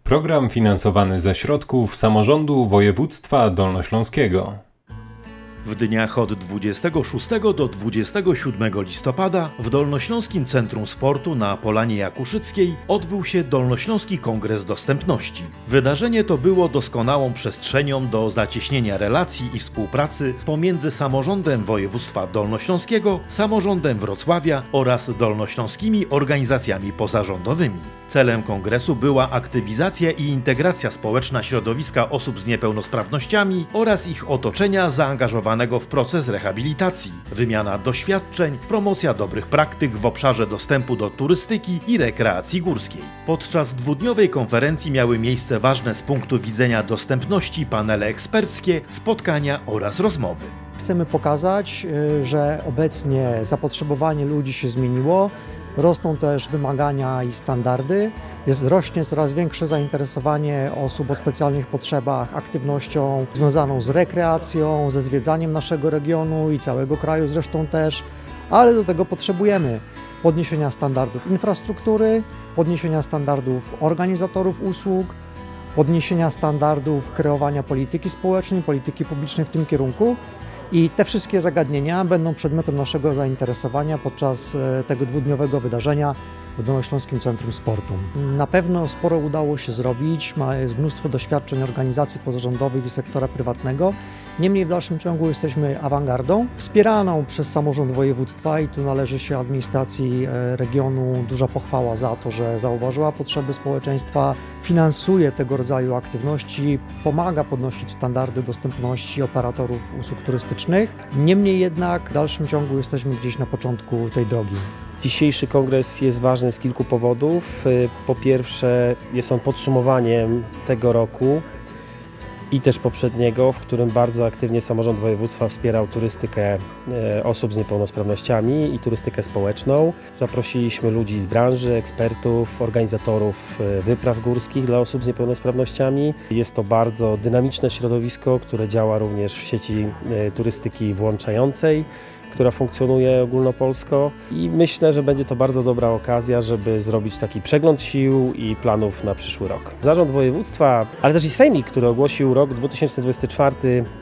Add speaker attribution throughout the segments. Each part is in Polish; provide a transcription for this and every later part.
Speaker 1: Program finansowany ze środków samorządu województwa dolnośląskiego.
Speaker 2: W dniach od 26 do 27 listopada w Dolnośląskim Centrum Sportu na Polanie Jakuszyckiej odbył się Dolnośląski Kongres Dostępności. Wydarzenie to było doskonałą przestrzenią do zacieśnienia relacji i współpracy pomiędzy samorządem województwa dolnośląskiego, samorządem Wrocławia oraz dolnośląskimi organizacjami pozarządowymi. Celem kongresu była aktywizacja i integracja społeczna środowiska osób z niepełnosprawnościami oraz ich otoczenia zaangażowanego w proces rehabilitacji, wymiana doświadczeń, promocja dobrych praktyk w obszarze dostępu do turystyki i rekreacji górskiej. Podczas dwudniowej konferencji miały miejsce ważne z punktu widzenia dostępności panele eksperckie, spotkania oraz rozmowy.
Speaker 3: Chcemy pokazać, że obecnie zapotrzebowanie ludzi się zmieniło. Rosną też wymagania i standardy. Rośnie coraz większe zainteresowanie osób o specjalnych potrzebach aktywnością związaną z rekreacją, ze zwiedzaniem naszego regionu i całego kraju zresztą też, ale do tego potrzebujemy podniesienia standardów infrastruktury, podniesienia standardów organizatorów usług, podniesienia standardów kreowania polityki społecznej, polityki publicznej w tym kierunku. I te wszystkie zagadnienia będą przedmiotem naszego zainteresowania podczas tego dwudniowego wydarzenia w Dolnośląskim Centrum Sportu. Na pewno sporo udało się zrobić, jest mnóstwo doświadczeń organizacji pozarządowych i sektora prywatnego. Niemniej w dalszym ciągu jesteśmy awangardą, wspieraną przez samorząd województwa i tu należy się administracji regionu duża pochwała za to, że zauważyła potrzeby społeczeństwa, finansuje tego rodzaju aktywności, pomaga podnosić standardy dostępności operatorów usług turystycznych. Niemniej jednak w dalszym ciągu jesteśmy gdzieś na początku tej drogi.
Speaker 4: Dzisiejszy kongres jest ważny z kilku powodów. Po pierwsze jest on podsumowaniem tego roku i też poprzedniego, w którym bardzo aktywnie samorząd województwa wspierał turystykę osób z niepełnosprawnościami i turystykę społeczną. Zaprosiliśmy ludzi z branży, ekspertów, organizatorów wypraw górskich dla osób z niepełnosprawnościami. Jest to bardzo dynamiczne środowisko, które działa również w sieci turystyki włączającej, która funkcjonuje ogólnopolsko i myślę, że będzie to bardzo dobra okazja, żeby zrobić taki przegląd sił i planów na przyszły rok. Zarząd województwa, ale też i sejmik, który ogłosił rok 2024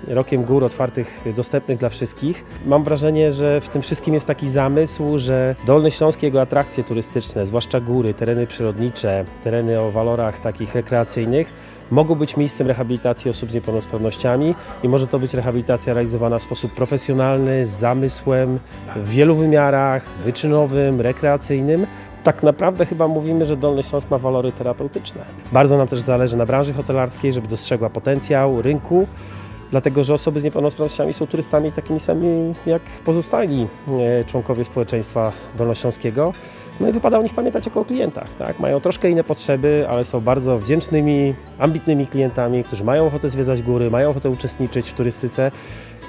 Speaker 4: rokiem gór otwartych, dostępnych dla wszystkich. Mam wrażenie, że w tym wszystkim jest taki zamysł, że Dolny Śląsk, jego atrakcje turystyczne, zwłaszcza góry, tereny przyrodnicze, tereny o walorach takich rekreacyjnych, mogą być miejscem rehabilitacji osób z niepełnosprawnościami i może to być rehabilitacja realizowana w sposób profesjonalny, z zamysłem, w wielu wymiarach, wyczynowym, rekreacyjnym. Tak naprawdę chyba mówimy, że Dolny Śląsk ma walory terapeutyczne. Bardzo nam też zależy na branży hotelarskiej, żeby dostrzegła potencjał rynku, dlatego że osoby z niepełnosprawnościami są turystami takimi samymi jak pozostali członkowie społeczeństwa dolnośląskiego. No i wypada o nich pamiętać jako o klientach, tak? Mają troszkę inne potrzeby, ale są bardzo wdzięcznymi, ambitnymi klientami, którzy mają ochotę zwiedzać góry, mają ochotę uczestniczyć w turystyce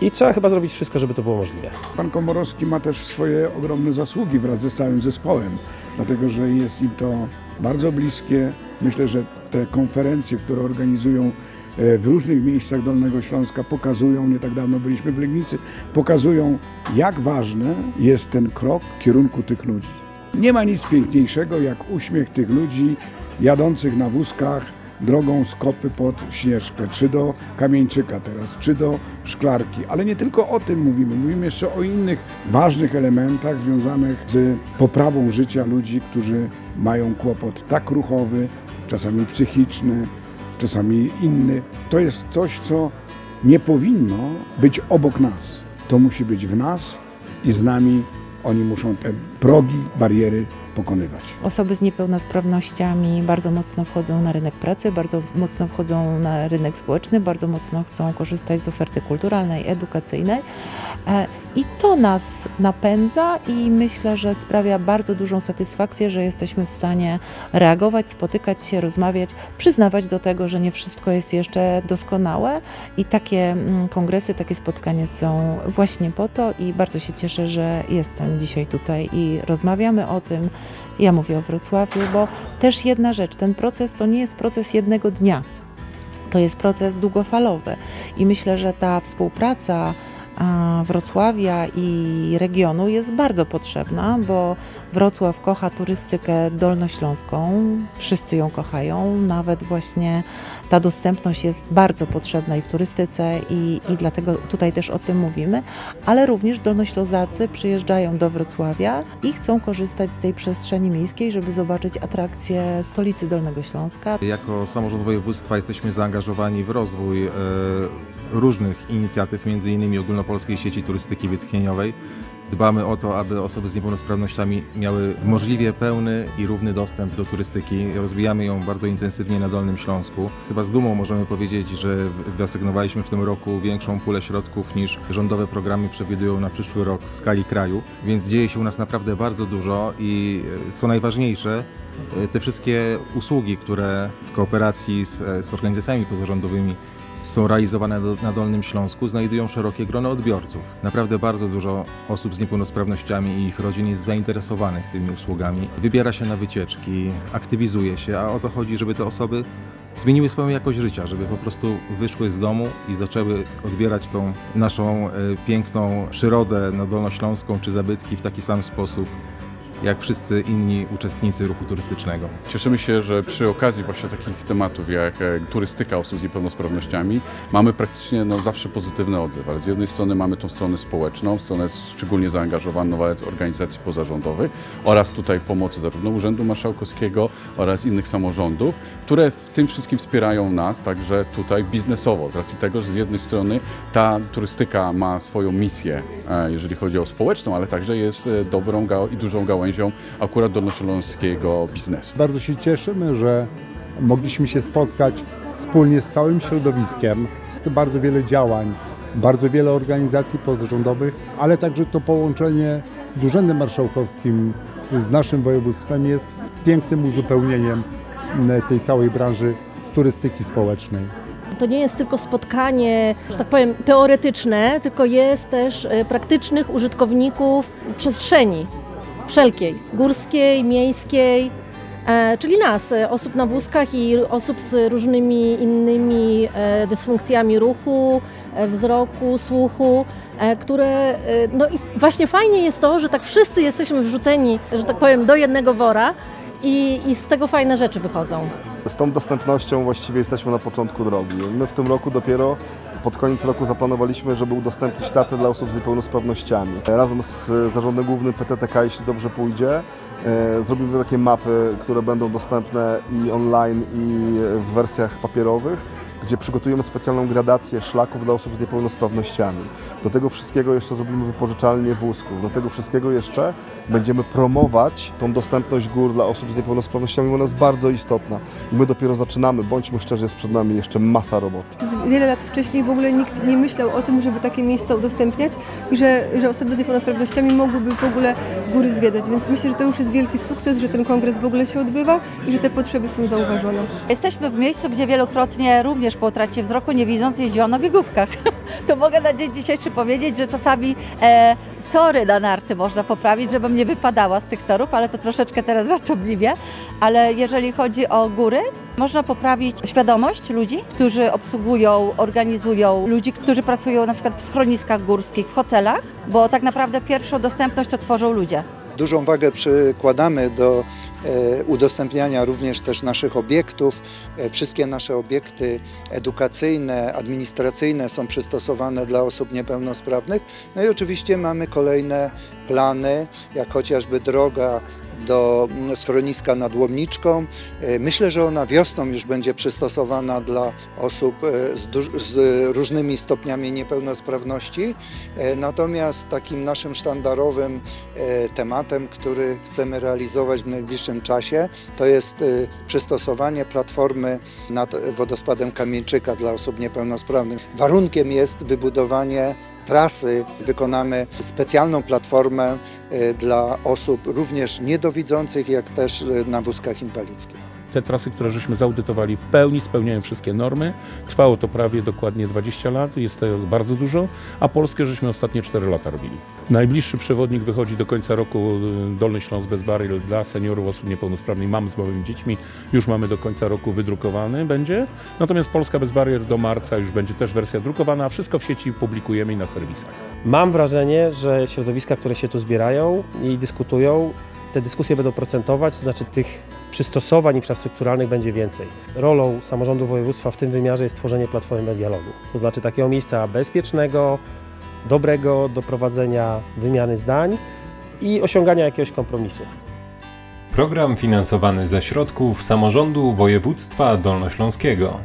Speaker 4: i trzeba chyba zrobić wszystko, żeby to było możliwe.
Speaker 5: Pan Komorowski ma też swoje ogromne zasługi wraz ze całym zespołem, dlatego że jest im to bardzo bliskie. Myślę, że te konferencje, które organizują w różnych miejscach Dolnego Śląska pokazują, nie tak dawno byliśmy w Legnicy, pokazują, jak ważny jest ten krok w kierunku tych ludzi. Nie ma nic piękniejszego jak uśmiech tych ludzi jadących na wózkach drogą z Kopy pod Śnieżkę, czy do Kamieńczyka teraz, czy do Szklarki. Ale nie tylko o tym mówimy, mówimy jeszcze o innych ważnych elementach związanych z poprawą życia ludzi, którzy mają kłopot tak ruchowy, czasami psychiczny, czasami inny. To jest coś, co nie powinno być obok nas. To musi być w nas i z nami. Oni muszą te progi, bariery pokonywać.
Speaker 6: Osoby z niepełnosprawnościami bardzo mocno wchodzą na rynek pracy, bardzo mocno wchodzą na rynek społeczny, bardzo mocno chcą korzystać z oferty kulturalnej, edukacyjnej i to nas napędza i myślę, że sprawia bardzo dużą satysfakcję, że jesteśmy w stanie reagować, spotykać się, rozmawiać, przyznawać do tego, że nie wszystko jest jeszcze doskonałe i takie kongresy, takie spotkania są właśnie po to i bardzo się cieszę, że jestem dzisiaj tutaj i rozmawiamy o tym. Ja mówię o Wrocławiu, bo też jedna rzecz, ten proces to nie jest proces jednego dnia, to jest proces długofalowy i myślę, że ta współpraca Wrocławia i regionu jest bardzo potrzebna, bo Wrocław kocha turystykę dolnośląską, wszyscy ją kochają, nawet właśnie ta dostępność jest bardzo potrzebna i w turystyce i dlatego tutaj też o tym mówimy, ale również dolnoślązacy przyjeżdżają do Wrocławia i chcą korzystać z tej przestrzeni miejskiej, żeby zobaczyć atrakcje stolicy Dolnego Śląska.
Speaker 7: Jako samorząd województwa jesteśmy zaangażowani w rozwój różnych inicjatyw, m.in. ogólnopolskiej sieci turystyki wytchnieniowej. Dbamy o to, aby osoby z niepełnosprawnościami miały możliwie pełny i równy dostęp do turystyki. Rozwijamy ją bardzo intensywnie na Dolnym Śląsku. Chyba z dumą możemy powiedzieć, że wyasygnowaliśmy w tym roku większą pulę środków niż rządowe programy przewidują na przyszły rok w skali kraju. Więc dzieje się u nas naprawdę bardzo dużo i co najważniejsze, te wszystkie usługi, które w kooperacji z organizacjami pozarządowymi są realizowane na Dolnym Śląsku, znajdują szerokie grono odbiorców. Naprawdę bardzo dużo osób z niepełnosprawnościami i ich rodzin jest zainteresowanych tymi usługami. Wybiera się na wycieczki, aktywizuje się, a o to chodzi, żeby te osoby zmieniły swoją jakość życia, żeby po prostu wyszły z domu i zaczęły odbierać tą naszą piękną przyrodę dolnośląską czy zabytki w taki sam sposób, jak wszyscy inni uczestnicy ruchu turystycznego.
Speaker 8: Cieszymy się, że przy okazji właśnie takich tematów jak turystyka osób z niepełnosprawnościami mamy praktycznie zawsze pozytywny odzew, ale z jednej strony mamy tą stronę społeczną, stronę szczególnie zaangażowaną z organizacji pozarządowych oraz tutaj pomocy zarówno Urzędu Marszałkowskiego oraz innych samorządów, które w tym wszystkim wspierają nas także tutaj biznesowo, z racji tego, że z jednej strony ta turystyka ma swoją misję, jeżeli chodzi o społeczną, ale także jest dobrą i dużą gałęzią akurat dolnośląskiego biznesu.
Speaker 9: Bardzo się cieszymy, że mogliśmy się spotkać wspólnie z całym środowiskiem. To bardzo wiele działań, bardzo wiele organizacji pozarządowych, ale także to połączenie z Urzędem Marszałkowskim, z naszym województwem jest pięknym uzupełnieniem tej całej branży turystyki społecznej.
Speaker 10: To nie jest tylko spotkanie, że tak powiem, teoretyczne, tylko jest też praktycznych użytkowników przestrzeni wszelkiej, górskiej, miejskiej, czyli nas, osób na wózkach i osób z różnymi innymi dysfunkcjami ruchu, wzroku, słuchu, które, no i właśnie fajnie jest to, że tak wszyscy jesteśmy wrzuceni, że tak powiem, do jednego wora i z tego fajne rzeczy wychodzą.
Speaker 11: Z tą dostępnością właściwie jesteśmy na początku drogi. My w tym roku dopiero pod koniec roku zaplanowaliśmy, żeby udostępnić teatry dla osób z niepełnosprawnościami. Razem z Zarządem Głównym PTTK, jeśli dobrze pójdzie, zrobimy takie mapy, które będą dostępne i online, i w wersjach papierowych, gdzie przygotujemy specjalną gradację szlaków dla osób z niepełnosprawnościami. Do tego wszystkiego jeszcze zrobimy wypożyczalnię wózków. Do tego wszystkiego jeszcze będziemy promować tą dostępność gór dla osób z niepełnosprawnościami, bo ona jest bardzo istotna. I my dopiero zaczynamy, bądźmy szczerzy, jest przed nami jeszcze masa roboty.
Speaker 12: Przez wiele lat wcześniej w ogóle nikt nie myślał o tym, żeby takie miejsca udostępniać i że osoby z niepełnosprawnościami mogłyby w ogóle góry zwiedzać. Więc myślę, że to już jest wielki sukces, że ten kongres w ogóle się odbywa i że te potrzeby są zauważone.
Speaker 13: Jesteśmy w miejscu, gdzie wielokrotnie również po utracie wzroku niewidzący jeździłam na biegówkach. To mogę na dzień dzisiejszy powiedzieć, że czasami tory na narty można poprawić, żebym nie wypadała z tych torów, ale to troszeczkę teraz żartobliwie. Ale jeżeli chodzi o góry, można poprawić świadomość ludzi, którzy obsługują, organizują, ludzi, którzy pracują na przykład w schroniskach górskich, w hotelach, bo tak naprawdę pierwszą dostępność to tworzą ludzie.
Speaker 14: Dużą wagę przykładamy do udostępniania również też naszych obiektów. Wszystkie nasze obiekty edukacyjne, administracyjne są przystosowane dla osób niepełnosprawnych. No i oczywiście mamy kolejne plany, jak chociażby droga do schroniska nad Łomniczką. Myślę, że ona wiosną już będzie przystosowana dla osób z różnymi stopniami niepełnosprawności. Natomiast takim naszym sztandarowym tematem, który chcemy realizować w najbliższym czasie, to jest przystosowanie platformy nad wodospadem Kamieńczyka dla osób niepełnosprawnych. Warunkiem jest wybudowanie trasy. Wykonamy specjalną platformę dla osób również niedowidzących, jak też na wózkach inwalidzkich.
Speaker 15: te trasy, które żeśmy zaudytowali, w pełni spełniają wszystkie normy. Trwało to prawie dokładnie 20 lat, jest to bardzo dużo, a polskie żeśmy ostatnie 4 lata robili. Najbliższy przewodnik wychodzi do końca roku, Dolny Śląsk bez barier dla seniorów, osób niepełnosprawnych, mam z małymi dziećmi, już mamy do końca roku wydrukowany będzie. Natomiast Polska bez barier do marca już będzie też wersja drukowana, a wszystko w sieci publikujemy i na serwisach.
Speaker 4: Mam wrażenie, że środowiska, które się tu zbierają i dyskutują, te dyskusje będą procentować, to znaczy tych przystosowań infrastrukturalnych będzie więcej. Rolą samorządu województwa w tym wymiarze jest tworzenie platformy dialogu. To znaczy takiego miejsca bezpiecznego, dobrego do prowadzenia wymiany zdań i osiągania jakiegoś kompromisu.
Speaker 1: Program finansowany ze środków samorządu województwa dolnośląskiego.